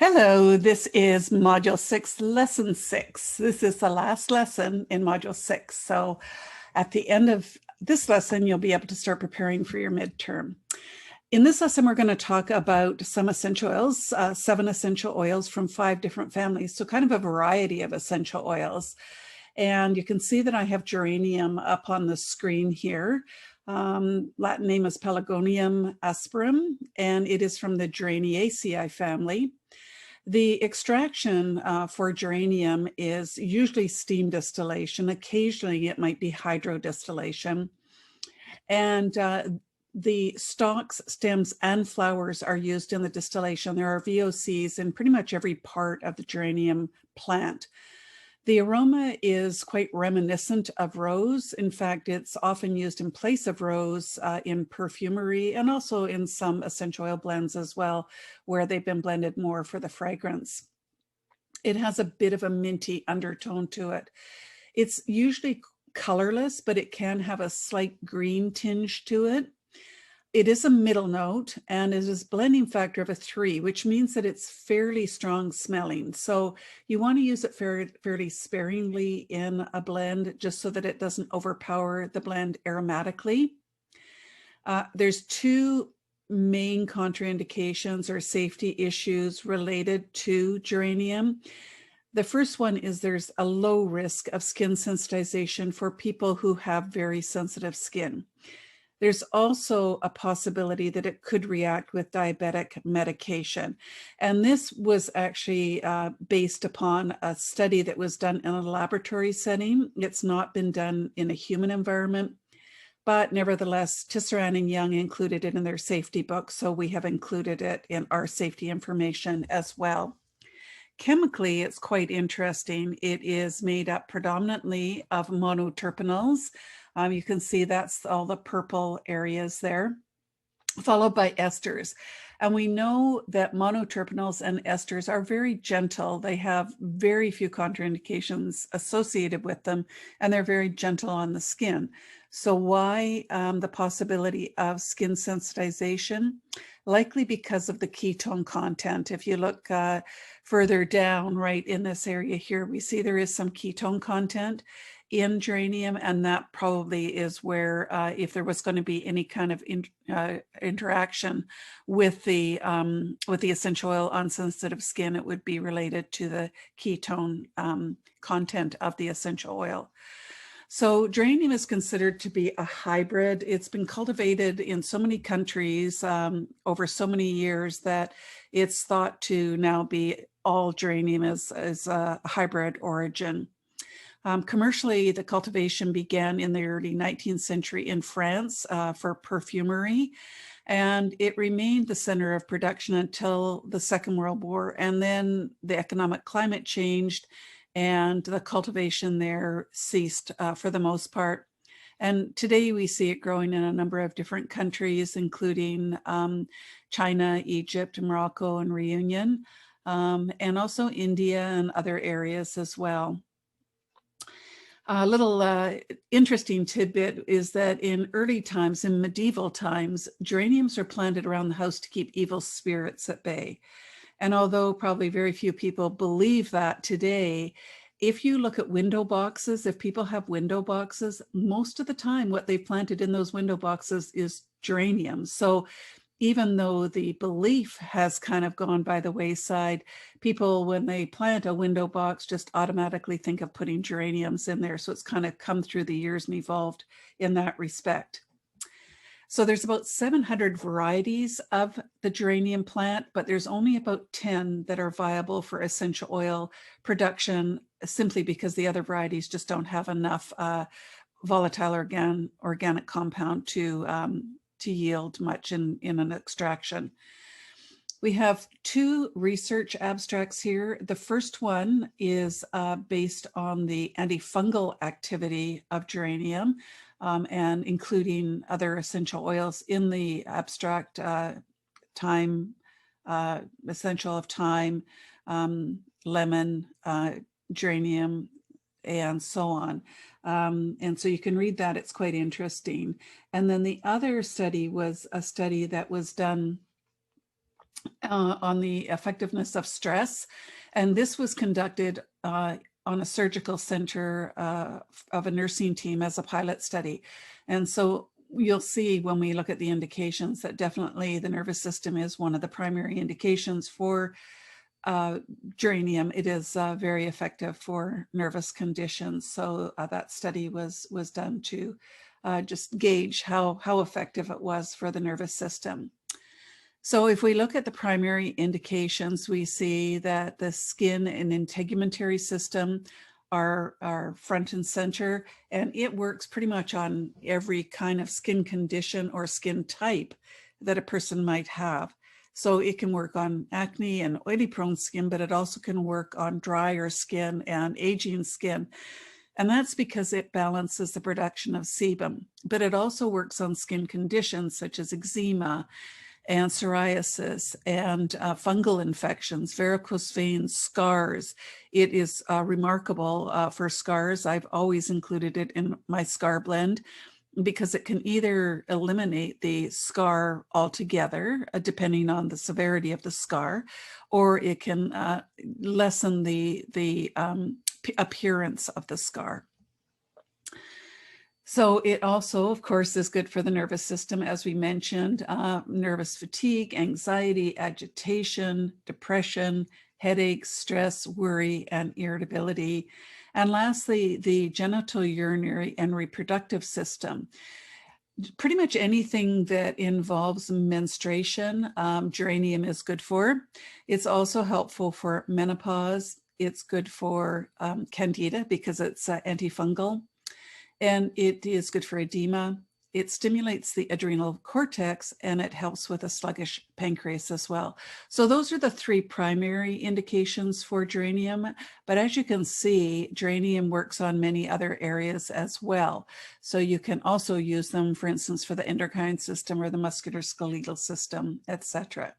Hello, this is Module 6, Lesson 6. This is the last lesson in Module 6. So at the end of this lesson, you'll be able to start preparing for your midterm. In this lesson, we're going to talk about some essential oils, 7 essential oils from 5 different families, so kind of a variety of essential oils. And you can see that I have geranium up on the screen here. Latin name is Pelargonium asperum, and it is from the Geraniaceae family. The extraction for geranium is usually steam distillation. Occasionally, it might be hydrodistillation. And the stalks, stems, and flowers are used in the distillation. There are VOCs in pretty much every part of the geranium plant. The aroma is quite reminiscent of rose. In fact, it's often used in place of rose in perfumery and also in some essential oil blends as well, where they've been blended more for the fragrance. It has a bit of a minty undertone to it. It's usually colorless, but it can have a slight green tinge to it. It is a middle note and it is a blending factor of a 3, which means that it's fairly strong smelling. So you want to use it fairly sparingly in a blend just so that it doesn't overpower the blend aromatically. There's 2 main contraindications or safety issues related to geranium. The first one is there's a low risk of skin sensitization for people who have very sensitive skin. There's also a possibility that it could react with diabetic medication. And this was actually based upon a study that was done in a laboratory setting. It's not been done in a human environment, but nevertheless, Tisserand and Young included it in their safety book, so we have included it in our safety information as well. Chemically, it's quite interesting. It is made up predominantly of monoterpenols. You can see that's all the purple areas there, followed by esters. And we know that monoterpenols and esters are very gentle. They have very few contraindications associated with them, and they're very gentle on the skin. So why the possibility of skin sensitization? Likely because of the ketone content. If you look further down, right in this area here, we see there is some ketone content in geranium, and that probably is where if there was going to be any kind of interaction with the essential oil on sensitive skin, it would be related to the ketone content of the essential oil. So geranium is considered to be a hybrid. It's been cultivated in so many countries over so many years that it's thought to now be all geranium is a hybrid origin. Commercially, the cultivation began in the early 19th century in France for perfumery, and it remained the center of production until the Second World War. And then the economic climate changed and the cultivation there ceased for the most part. And today we see it growing in a number of different countries, including China, Egypt, Morocco, and Reunion, and also India and other areas as well. A little interesting tidbit is that in early times, in medieval times, geraniums are planted around the house to keep evil spirits at bay. And although probably very few people believe that today, if you look at window boxes, if people have window boxes, most of the time what they've planted in those window boxes is geraniums. So even though the belief has kind of gone by the wayside, people, when they plant a window box, just automatically think of putting geraniums in there. So it's kind of come through the years and evolved in that respect. So there's about 700 varieties of the geranium plant, but there's only about 10 that are viable for essential oil production, simply because the other varieties just don't have enough volatile organic compound to yield much in an extraction. We have 2 research abstracts here. The first one is based on the antifungal activity of geranium and including other essential oils in the abstract, thyme, essential of thyme, lemon, geranium, and so on. And so you can read that, it's quite interesting. And then the other study was a study that was done on the effectiveness of stress. And this was conducted on a surgical center of a nursing team as a pilot study. And so you'll see when we look at the indications that definitely the nervous system is one of the primary indications for geranium. It is very effective for nervous conditions. So that study was done to just gauge how effective it was for the nervous system. So if we look at the primary indications, we see that the skin and integumentary system are front and center, and it works pretty much on every kind of skin condition or skin type that a person might have. So it can work on acne and oily prone skin, but it also can work on drier skin and aging skin. And that's because it balances the production of sebum, but it also works on skin conditions such as eczema and psoriasis and fungal infections, varicose veins, scars. It is remarkable for scars. I've always included it in my scar blend because it can either eliminate the scar altogether, depending on the severity of the scar, or it can lessen the appearance of the scar. So it also, of course, is good for the nervous system, as we mentioned, nervous fatigue, anxiety, agitation, depression, headaches, stress, worry, and irritability. And lastly, the genital, urinary, and reproductive system. Pretty much anything that involves menstruation, geranium is good for. It's also helpful for menopause. It's good for candida because it's antifungal. And it is good for edema. It stimulates the adrenal cortex, and it helps with a sluggish pancreas as well. So those are the three primary indications for geranium. But as you can see, geranium works on many other areas as well. So you can also use them, for instance, for the endocrine system or the musculoskeletal system, etc.